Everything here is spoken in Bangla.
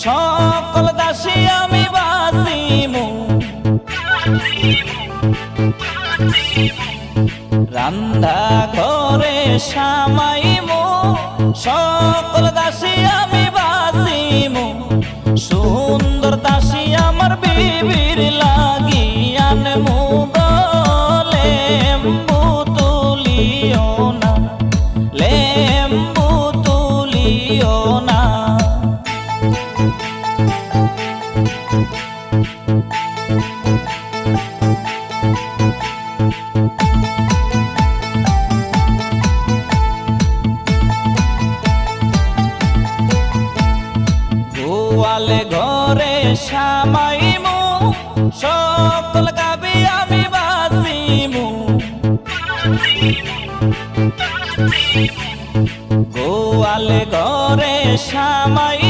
সকল দাসী আমি বাসিমু। রান্ধা ঘরে সামাইমু, সকল দাসী আমি বাসিমু। সুন্দর দাসী আমার বিবির লাগি আনমু গো, লেম্বু তুলিও না, লেম্বু তুলিও না। গোয়ালে ঘরে সামাইমু, সকল গাবি আমি বাসিমু। গোয়ালে ঘরে সামাই